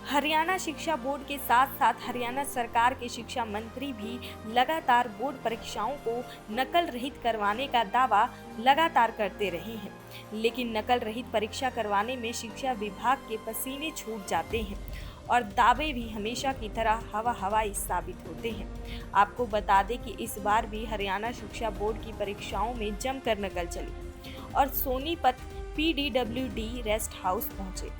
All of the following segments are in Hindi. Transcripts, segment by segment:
हरियाणा शिक्षा बोर्ड के साथ साथ हरियाणा सरकार के शिक्षा मंत्री भी लगातार बोर्ड परीक्षाओं को नकल रहित करवाने का दावा लगातार करते रहे हैं, लेकिन नकल रहित परीक्षा करवाने में शिक्षा विभाग के पसीने छूट जाते हैं और दावे भी हमेशा की तरह हवाई साबित होते हैं। आपको बता दें कि इस बार भी हरियाणा शिक्षा बोर्ड की परीक्षाओं में जमकर नकल चली और सोनीपत PWD रेस्ट हाउस पहुंचे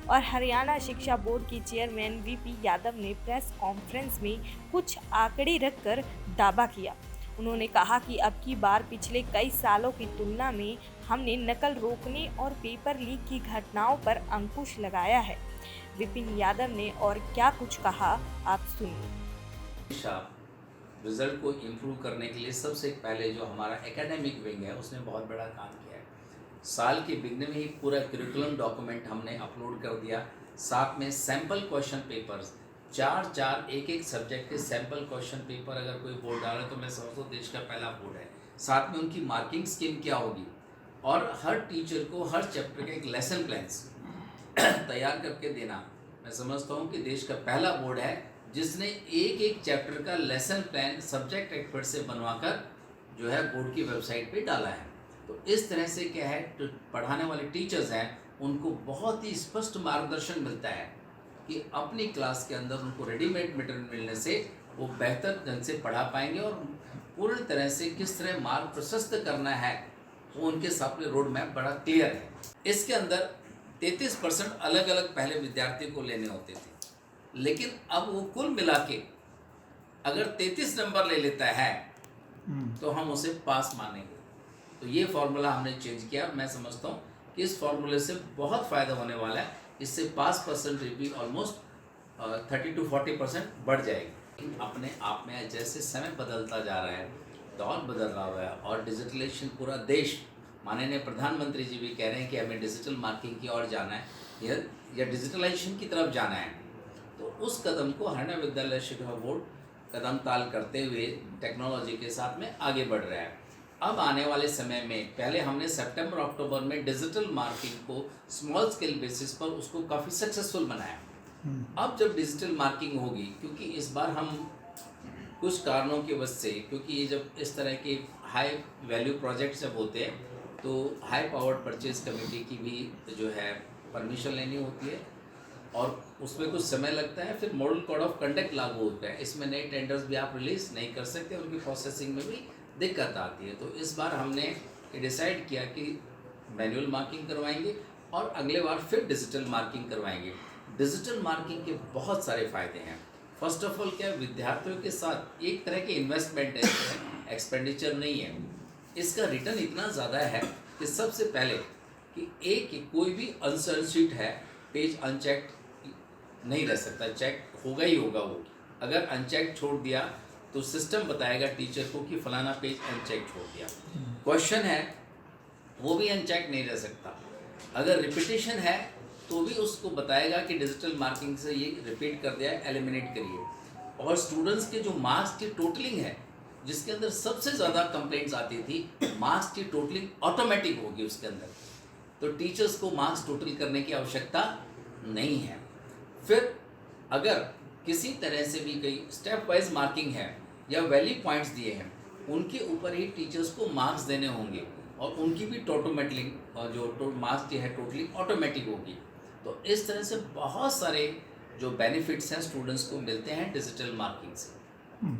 और हरियाणा शिक्षा बोर्ड के चेयरमैन VP यादव ने प्रेस कॉन्फ्रेंस में कुछ आंकड़े रखकर दावा किया। उन्होंने कहा कि अब की बार पिछले कई सालों की तुलना में हमने नकल रोकने और पेपर लीक की घटनाओं पर अंकुश लगाया है। विपिन यादव ने और क्या कुछ कहा, आप सुनिए। रिजल्ट को इम्प्रूव करने के लिए सबसे पहले जो हमारा एकेडमिक विंग है उसने बहुत बड़ा काम किया है। साल के बिगने में ही पूरा करिकुलम डॉक्यूमेंट हमने अपलोड कर दिया, साथ में सैम्पल क्वेश्चन पेपर्स चार एक सब्जेक्ट के सैम्पल क्वेश्चन पेपर अगर कोई बोर्ड डाले तो मैं समझता हूँ देश का पहला बोर्ड है। साथ में उनकी मार्किंग स्कीम क्या होगी और हर टीचर को हर चैप्टर का एक लेसन प्लान्स तैयार करके देना। मैं समझता हूँ कि देश का पहला बोर्ड है जिसने एक चैप्टर का लेसन प्लान सब्जेक्ट एक्सपर्ट से बनवाकर जो है बोर्ड की वेबसाइट पे डाला है। तो इस तरह से क्या है, तो पढ़ाने वाले टीचर्स हैं उनको बहुत ही स्पष्ट मार्गदर्शन मिलता है कि अपनी क्लास के अंदर उनको रेडीमेड मटेरियल मिलने से वो बेहतर ढंग से पढ़ा पाएंगे और पूर्ण तरह से किस तरह मार्ग प्रशस्त करना है वो उनके सामने रोड मैप बड़ा क्लियर है। इसके अंदर 33% अलग अलग पहले विद्यार्थी को लेने होते थे, लेकिन अब वो कुल मिला के अगर 33 नंबर ले लेता है तो हम उसे पास मानेंगे। तो ये फॉर्मूला हमने चेंज किया। मैं समझता हूँ कि इस फॉर्मूले से बहुत फ़ायदा होने वाला है। इससे पास परसेंटेज भी ऑलमोस्ट 30 to 40% बढ़ जाएगी। अपने आप में जैसे समय बदलता जा रहा है, दौर बदल रहा है और डिजिटलाइजेशन पूरा देश, माननीय प्रधानमंत्री जी भी कह रहे हैं कि हमें डिजिटल मार्किंग की ओर जाना है या डिजिटलाइजेशन की तरफ जाना है। तो उस कदम को हरियाणा विद्यालय शिक्षा बोर्ड कदम ताल करते हुए टेक्नोलॉजी के साथ में आगे बढ़ रहा है। अब आने वाले समय में पहले हमने सितंबर अक्टूबर में डिजिटल मार्किंग को स्मॉल स्केल बेसिस पर उसको काफ़ी सक्सेसफुल बनाया। अब जब डिजिटल मार्किंग होगी, क्योंकि इस बार हम कुछ कारणों की वजह से, क्योंकि ये जब इस तरह के हाई वैल्यू प्रोजेक्ट जब होते हैं तो हाई पावर्ड परचेज कमेटी की भी जो है परमिशन लेनी होती है और उसमें कुछ समय लगता है। फिर मॉडल कोड ऑफ कंडक्ट लागू होता है, इसमें नए टेंडर्स भी आप रिलीज नहीं कर सकते, उनकी प्रोसेसिंग में भी दिक्कत आती है। तो इस बार हमने ये डिसाइड किया कि मैनुअल मार्किंग करवाएंगे और अगले बार फिर डिजिटल मार्किंग करवाएंगे। डिजिटल मार्किंग के बहुत सारे फ़ायदे हैं। फर्स्ट ऑफ ऑल क्या, विद्यार्थियों के साथ एक तरह की इन्वेस्टमेंट है, एक्सपेंडिचर नहीं है। इसका रिटर्न इतना ज़्यादा है कि सबसे पहले कि कोई भी अनसाइन शीट है, पेज अनचेक नहीं रह सकता, चेक होगा ही होगा। वो अगर अनचेक छोड़ दिया तो सिस्टम बताएगा टीचर को कि फलाना पेज अनचेक छोड़ दिया। क्वेश्चन है वो भी अनचेक नहीं रह सकता। अगर रिपीटेशन है तो भी उसको बताएगा कि डिजिटल मार्किंग से ये रिपीट कर दिया है, एलिमिनेट करिए। और स्टूडेंट्स के जो मार्क्स की टोटलिंग है, जिसके अंदर सबसे ज़्यादा कंप्लेंट्स आती थी, मार्क्स की टोटलिंग ऑटोमेटिक होगी उसके अंदर, तो टीचर्स को मार्क्स टोटल करने की आवश्यकता नहीं है। फिर अगर किसी तरह से भी कोई स्टेप वाइज मार्किंग है या वैल्यू पॉइंट्स दिए हैं, उनके ऊपर ही टीचर्स को मार्क्स देने होंगे और उनकी भी ऑटोमेटिक और जो मार्क्स की है टोटली ऑटोमेटिक होगी। तो इस तरह से बहुत सारे जो बेनिफिट्स हैं स्टूडेंट्स को मिलते हैं डिजिटल मार्किंग से।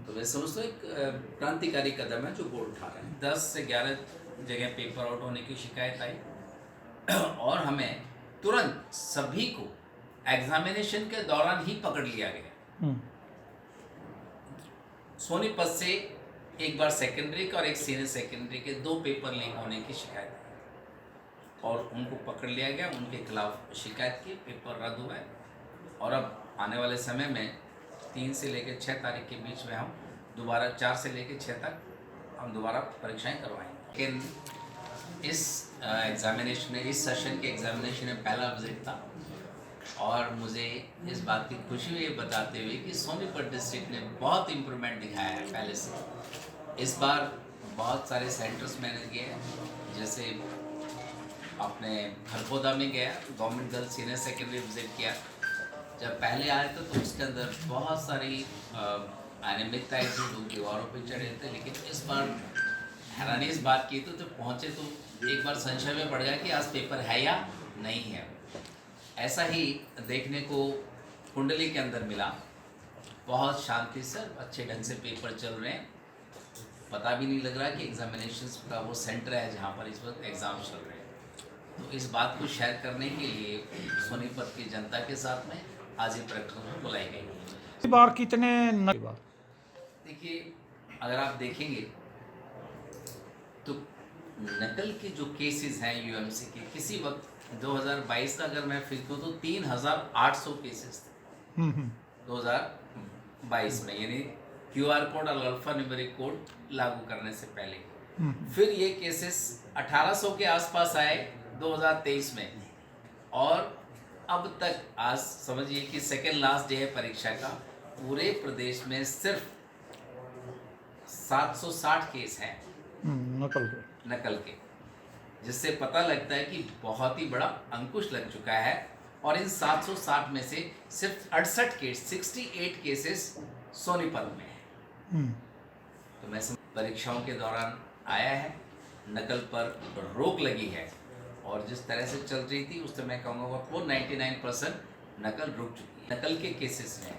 तो मैं समझता हूँ एक क्रांतिकारी कदम है जो बोर्ड उठा रहे हैं। 10 से 11 जगह पेपर आउट होने की शिकायत आई और हमें तुरंत सभी को एग्जामिनेशन के दौरान ही पकड़ लिया गया। सोनीपत से एक बार सेकेंडरी का और एक सीनियर सेकेंडरी के 2 पेपर लीक होने की शिकायत आई और उनको पकड़ लिया गया, उनके खिलाफ शिकायत की, पेपर रद्द हुआ है और अब आने वाले समय में 3 से लेकर 6 तारीख के बीच में हम दोबारा 4 से लेकर 6 तक हम दोबारा परीक्षाएं करवाएंगे। लेकिन इस एग्ज़ामिनेशन में, इस सेशन के एग्ज़ामिनेशन में पहला विजिट था और मुझे इस बात की खुशी हुई बताते हुए कि सोनीपत डिस्ट्रिक्ट ने बहुत इम्प्रूवमेंट दिखाया है पहले से। इस बार बहुत सारे सेंटर्स मैंने किए हैं, जैसे अपने खरगोदा में गया, government girls senior secondary visit किया, जब पहले आए थे तो उसके अंदर बहुत सारी अनियमितता आई थी, लोग दीवारों पे चढ़े थे। लेकिन इस बार हैरानी इस बात की तो जब पहुँचे तो एक बार संशय में पड़ गया कि आज पेपर है या नहीं है। ऐसा ही देखने को कुंडली के अंदर मिला। बहुत शांति से अच्छे ढंग से पेपर चल रहे हैं, पता भी नहीं लग रहा कि एग्जामिनेशंस का वो सेंटर है जहाँ पर इस वक्त एग्ज़ाम चल रहे हैं। तो इस बात को शेयर करने के लिए सोनीपत की जनता के साथ में आज ये प्रैक्टिकल बुलाई गई है। इस बार कितने देखिए, अगर आप देखेंगे तो नकल के जो केसेस हैं यूएमसी के, किसी वक्त 2022 का अगर मैं फिर तो 3800 केसेस थे 2022 में, यानी क्यूआर कोड और अल्फा न्यूमेरिक कोड लागू करने से पहले। फिर ये केसेस 1800 के आसपास आए 2023 में, और अब तक आज समझिए कि सेकेंड लास्ट डे है परीक्षा का, पूरे प्रदेश में सिर्फ 760 केस हैं नकल के, जिससे पता लगता है कि बहुत ही बड़ा अंकुश लग चुका है। और इन 760 में से सिर्फ 68 केस 68 केसेस सोनीपत में है। तो मैं परीक्षाओं के दौरान आया है, नकल पर रोक लगी है, और जिस तरह से चल रही थी उससे मैं कहूँगा वो 99% नकल रुक चुकी है। नकल के केसेस में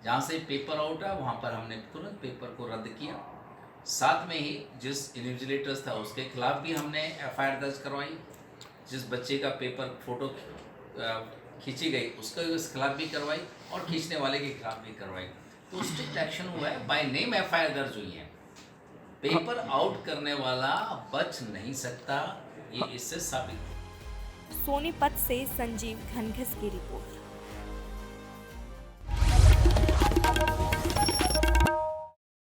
जहाँ से पेपर आउट है वहाँ पर हमने तुरंत पेपर को रद्द किया। साथ में ही जिस इन्विजिलेटर्स था उसके खिलाफ भी हमने एफआईआर दर्ज करवाई। जिस बच्चे का पेपर फोटो खींची गई उसके खिलाफ भी करवाई, और खींचने वाले के खिलाफ भी करवाई। तो स्ट्रिक्ट एक्शन हुआ है, बाय नेम एफआईआर दर्ज हुई है। पेपर आउट करने वाला बच नहीं सकता, ये इससे साबित। सोनीपत से संजीव घनघस की रिपोर्ट।